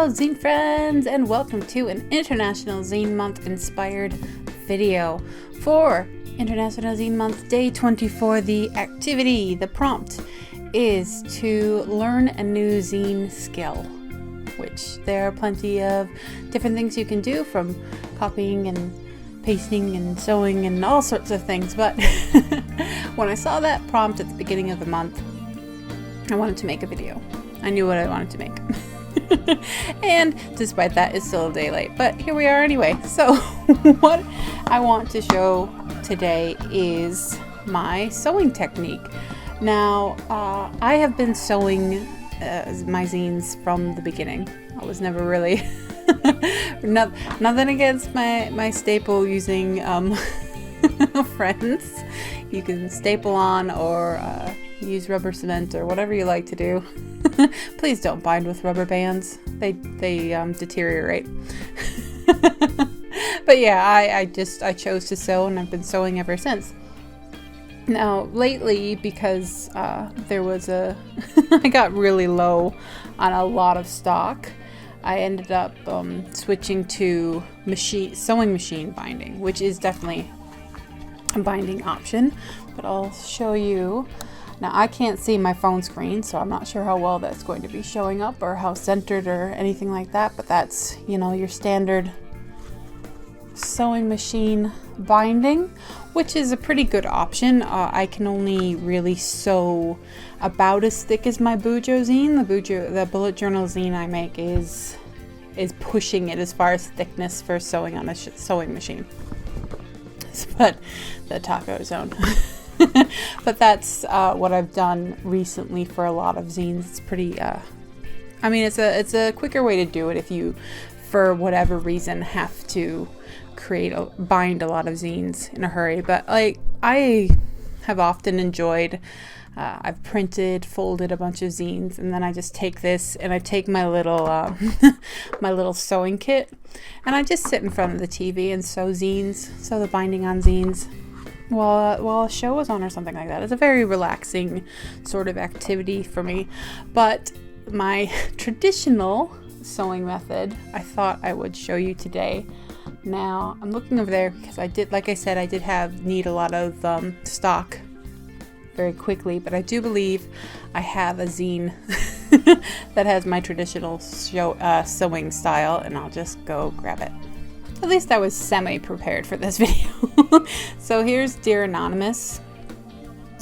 Hello zine friends, and welcome to an International Zine Month inspired video. For International Zine Month Day 24, the activity, the prompt is to learn a new zine skill, which there are plenty of different things you can do, from copying and pasting and sewing and all sorts of things. But when I saw that prompt at the beginning of the month, I wanted to make a video. I knew what I wanted to make. And despite that, it's still a day late, but here we are anyway. So what I want to show today is my sewing technique. Now, I have been sewing my zines from the beginning. I was never really nothing against my staple using friends. You can staple on or use rubber cement or whatever you like to do. Please don't bind with rubber bands. They deteriorate. But yeah, I chose to sew, and I've been sewing ever since. Now lately, because there was I got really low on a lot of stock, I ended up switching to sewing machine binding, which is definitely a binding option. But I'll show you. Now, I can't see my phone screen, so I'm not sure how well that's going to be showing up or how centered or anything like that, but that's, your standard sewing machine binding, which is a pretty good option. I can only really sew about as thick as my Bujo zine. The bullet journal zine I make is pushing it as far as thickness for sewing on a sewing machine. But the taco zone. But that's what I've done recently for a lot of zines. It's pretty, it's a quicker way to do it if you, for whatever reason, have to bind a lot of zines in a hurry. But I have often enjoyed, I've printed, folded a bunch of zines, and then I just take this and I take my little my little sewing kit, and I just sit in front of the TV and sew the binding on zines while a show is on or something like that. It's a very relaxing sort of activity for me. But my traditional sewing method, I thought I would show you today. Now, I'm looking over there because I did need a lot of stock very quickly, but I do believe I have a zine that has my traditional sewing style, and I'll just go grab it. At least I was semi-prepared for this video. So here's Dear Anonymous,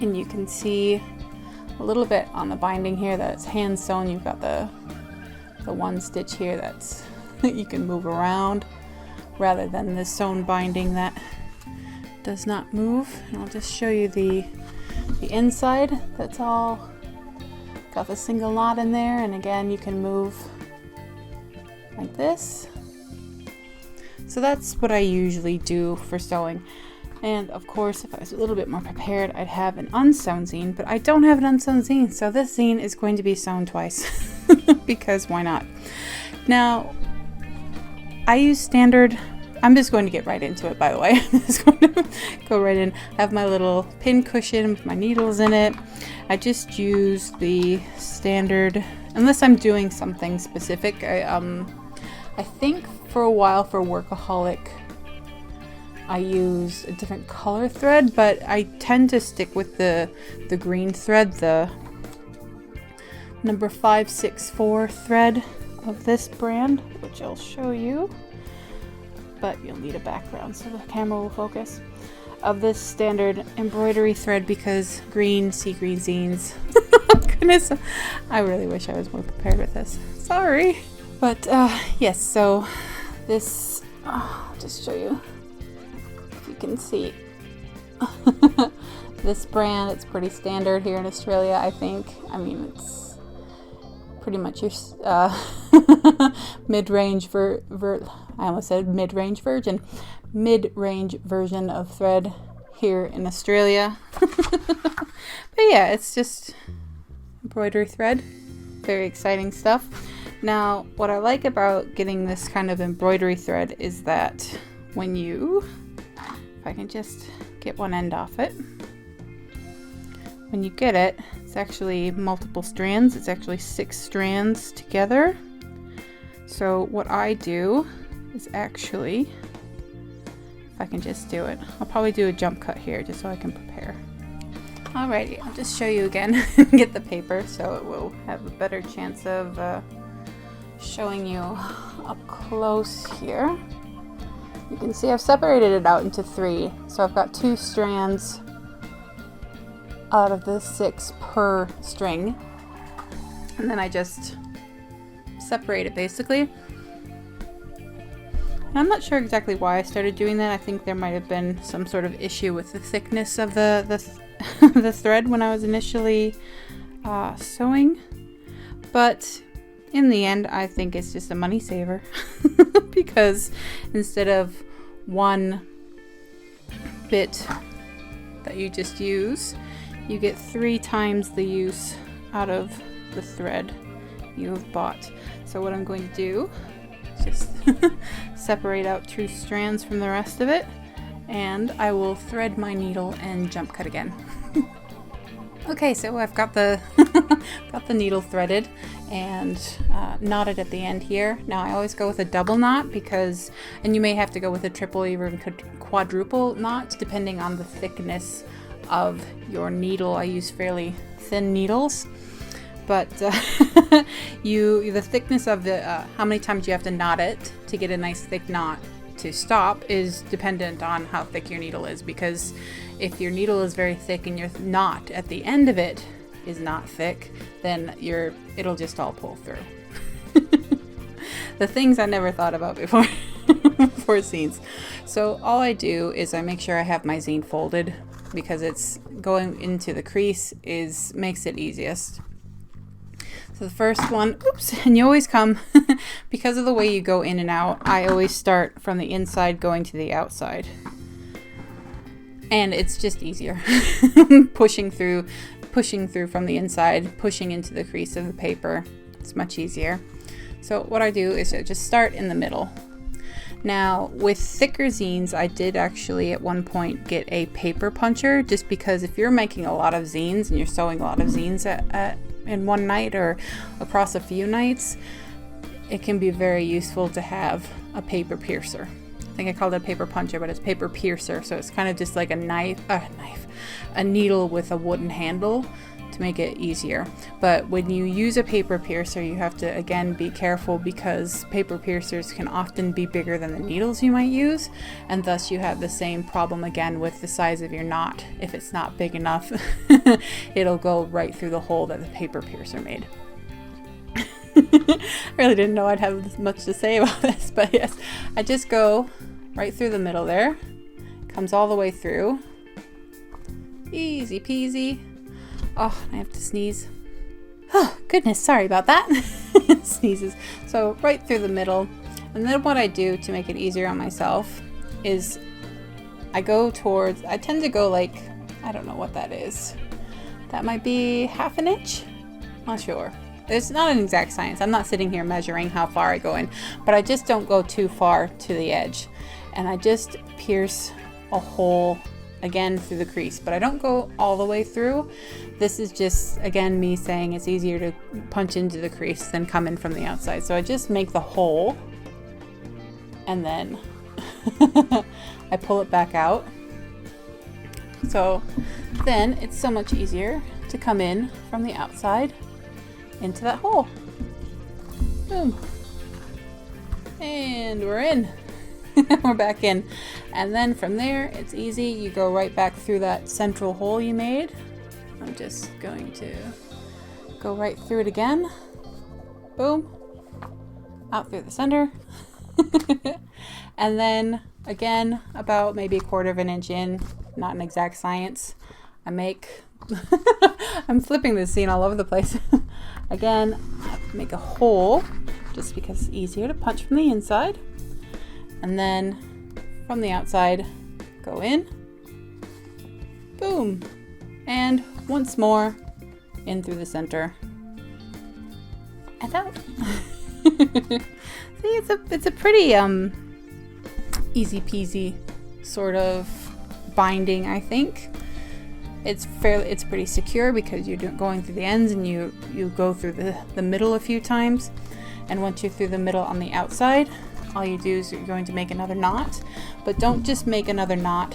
and you can see a little bit on the binding here that it's hand sewn. You've got the one stitch here that you can move around, rather than the sewn binding that does not move. And I'll just show you the inside. That's all got the single knot in there, and again you can move like this. So that's what I usually do for sewing. And of course, if I was a little bit more prepared, I'd have an unsewn zine, but I don't have an unsewn zine, so this zine is going to be sewn twice because why not? Now, I use standard. I'm just going to get right into it, by the way. I'm just going to go right in. I have my little pin cushion with my needles in it. I just use the standard, unless I'm doing something specific. I think for a while for Workaholic, I use a different color thread, but I tend to stick with the green thread, the number 564 thread of this brand, which I'll show you. But you'll need a background so the camera will focus. Of this standard embroidery thread, because sea green zines. Goodness, I really wish I was more prepared with this. Sorry. But yes, so this, I'll just show you if you can see. This brand, it's pretty standard here in Australia, I think. It's pretty much your mid-range mid-range version of thread here in Australia. But yeah, it's just embroidery thread. Very exciting stuff. Now, what I like about getting this kind of embroidery thread is that if I can just get one end off it, when you get it, it's actually multiple strands. It's actually 6 strands together. So what I do is actually, if I can just do it, I'll probably do a jump cut here just so I can prepare. Alrighty, I'll just show you again and get the paper so it will have a better chance of showing you up close here. You can see I've separated it out into 3. So I've got 2 strands out of the 6 per string. And then I just separate it basically. And I'm not sure exactly why I started doing that. I think there might have been some sort of issue with the thickness of the thread when I was initially sewing. But in the end, I think it's just a money saver because instead of 1 bit that you just use, you get 3 times the use out of the thread you have bought. So what I'm going to do is just separate out 2 strands from the rest of it, and I will thread my needle and jump cut again. Okay, so I've got the got the needle threaded and knotted at the end here. Now I always go with a double knot because, and you may have to go with a triple or even quadruple knot depending on the thickness of your needle. I use fairly thin needles, but the thickness of the how many times you have to knot it to get a nice thick knot to stop is dependent on how thick your needle is, because if your needle is very thick and your knot at the end of it is not thick, then it'll just all pull through. The things I never thought about before for zines. So all I do is I make sure I have my zine folded, because it's going into the crease makes it easiest. So the first one, oops, and you always come, because of the way you go in and out, I always start from the inside going to the outside. And it's just easier. pushing through from the inside, pushing into the crease of the paper. It's much easier. So what I do is I just start in the middle. Now with thicker zines, I did actually at one point get a paper puncher, just because if you're making a lot of zines and you're sewing a lot of zines in one night or across a few nights, it can be very useful to have a paper piercer. I think I called it a paper puncher, but it's paper piercer. So it's kind of just like a needle with a wooden handle to make it easier. But when you use a paper piercer, you have to again be careful, because paper piercers can often be bigger than the needles you might use, and thus you have the same problem again with the size of your knot. If it's not big enough, it'll go right through the hole that the paper piercer made. I really didn't know I'd have much to say about this, but yes, I just go right through the middle there. Comes all the way through. Easy peasy. Oh, I have to sneeze. Oh, goodness, sorry about that. Sneezes. So right through the middle. And then what I do to make it easier on myself is I tend to go like, I don't know what that is. That might be 1/2 inch? Not sure. It's not an exact science. I'm not sitting here measuring how far I go in, but I just don't go too far to the edge. And I just pierce a hole again through the crease, but I don't go all the way through. This is just, again, me saying it's easier to punch into the crease than come in from the outside. So I just make the hole and then I pull it back out. So then it's so much easier to come in from the outside into that hole. Boom. And we're in. We're back in. And then from there, it's easy. You go right back through that central hole you made. I'm just going to go right through it again. Boom. Out through the center. And then again, about maybe 1/4 inch in, not an exact science, I make I'm flipping this scene all over the place. Again, I make a hole just because it's easier to punch from the inside. And then from the outside, go in. Boom. And once more in through the center. And out. See, it's a pretty easy peasy sort of binding, I think. It's pretty secure because you're going through the ends, and you go through the middle a few times. And once you're through the middle on the outside, all you do is you're going to make another knot. But don't just make another knot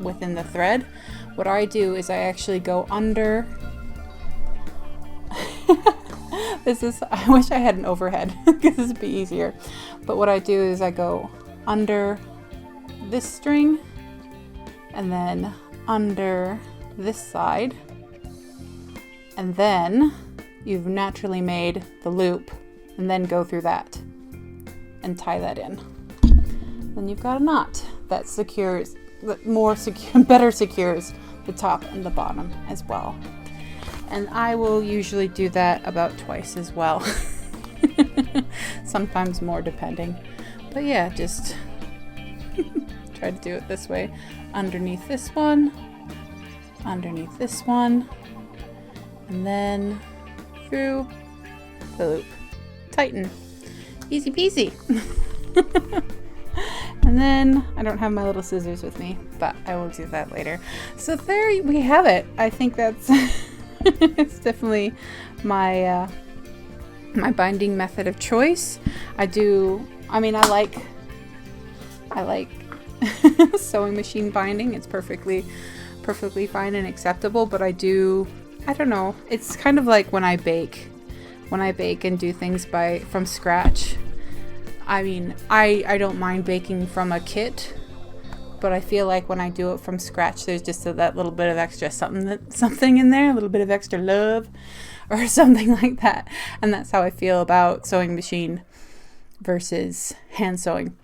within the thread. What I do is I actually go under. I wish I had an overhead because this would be easier. But what I do is I go under this string and then under this side, and then you've naturally made the loop, and then go through that and tie that in. Then you've got a knot that secures, better secures the top and the bottom as well. And I will usually do that about twice as well. Sometimes more, depending. But yeah, just try to do it this way. Underneath this one, underneath this one, and then through the loop. Tighten. Easy peasy. And then I don't have my little scissors with me, but I will do that later. So there we have it. I think that's it's definitely my my binding method of choice. I like sewing machine binding. It's perfectly fine and acceptable, but I don't know. It's kind of like when I bake and do things from scratch. I mean, I don't mind baking from a kit, but I feel like when I do it from scratch, there's just that little bit of extra something in there, a little bit of extra love or something like that. And that's how I feel about sewing machine versus hand sewing.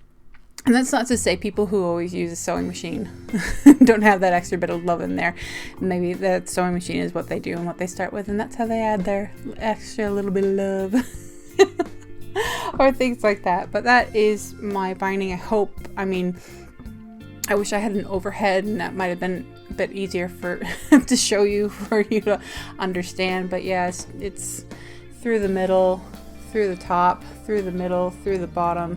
And that's not to say people who always use a sewing machine don't have that extra bit of love in there. Maybe that sewing machine is what they do and what they start with, and that's how they add their extra little bit of love. Or things like that. But that is my binding. I wish I had an overhead, and that might have been a bit easier to show you, for you to understand. But yes, it's through the middle, through the top, through the middle, through the bottom,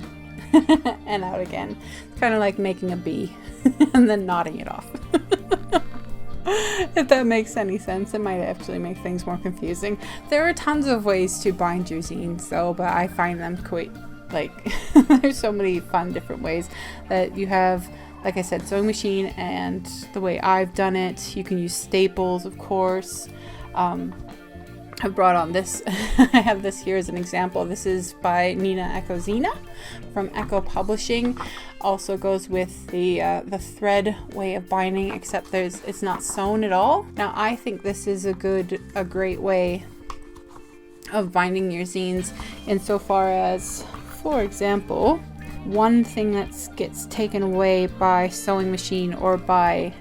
and out again. It's kind of like making a B and then knotting it off. If that makes any sense. It might actually make things more confusing. There are tons of ways to bind your zines though, but I find them quite there's so many fun different ways that you have. Like I said, sewing machine, and the way I've done it, you can use staples, of course. I've brought on this. I have this here as an example. This is by Nina Ecozina from Echo Publishing. Also goes with the thread way of binding, except it's not sewn at all. Now I think this is a great way of binding your zines, insofar as, for example, one thing that gets taken away by sewing machine or by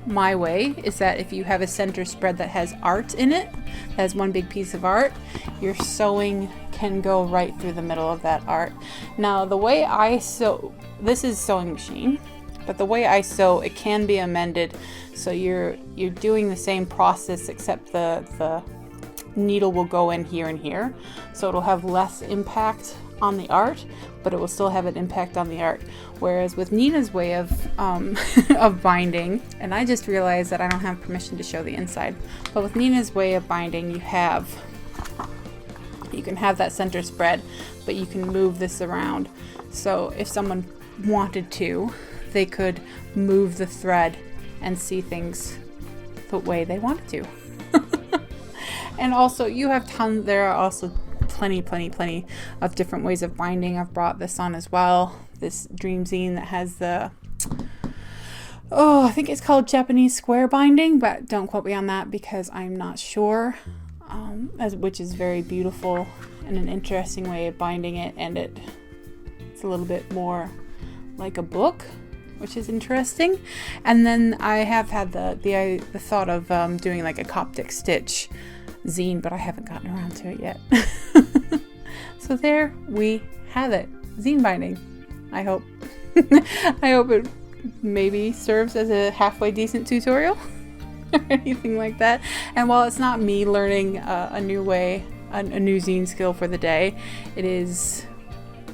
my way is that if you have a center spread that has art in it, that has one big piece of art, your sewing can go right through the middle of that art. Now the way I sew, this is sewing machine, but the way I sew, it can be amended. So you're doing the same process, except the needle will go in here and here, so it'll have less impact on the art, but it will still have an impact on the art. Whereas with Nina's way of of binding, and I just realized that I don't have permission to show the inside, but with Nina's way of binding, you can have that center spread, but you can move this around. So if someone wanted to, they could move the thread and see things the way they wanted to. And also you have there are also plenty of different ways of binding. I've brought this on as well, this dream zine that has I think it's called Japanese square binding, but don't quote me on that because I'm not sure, which is very beautiful and an interesting way of binding it, and it's a little bit more like a book, which is interesting. And then I have had the thought of doing like a Coptic stitch zine, but I haven't gotten around to it yet. So there we have it, zine binding. I hope it maybe serves as a halfway decent tutorial or anything like that. And while it's not me learning a new zine skill for the day, it is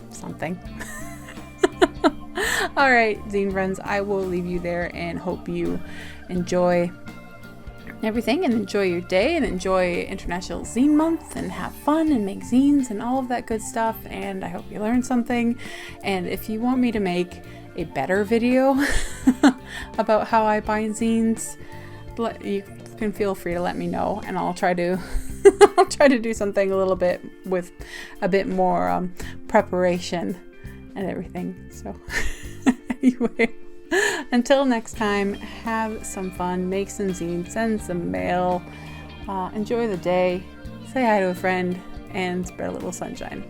something. All right, zine friends, I will leave you there and hope you enjoy everything, and enjoy your day and enjoy International Zine Month and have fun and make zines and all of that good stuff. And I hope you learned something. And if you want me to make a better video about how I bind zines, you can feel free to let me know, and I'll try to I'll try to do something a little bit with a bit more preparation and everything. So anyway, until next time, have some fun, make some zines, send some mail, enjoy the day, say hi to a friend, and spread a little sunshine.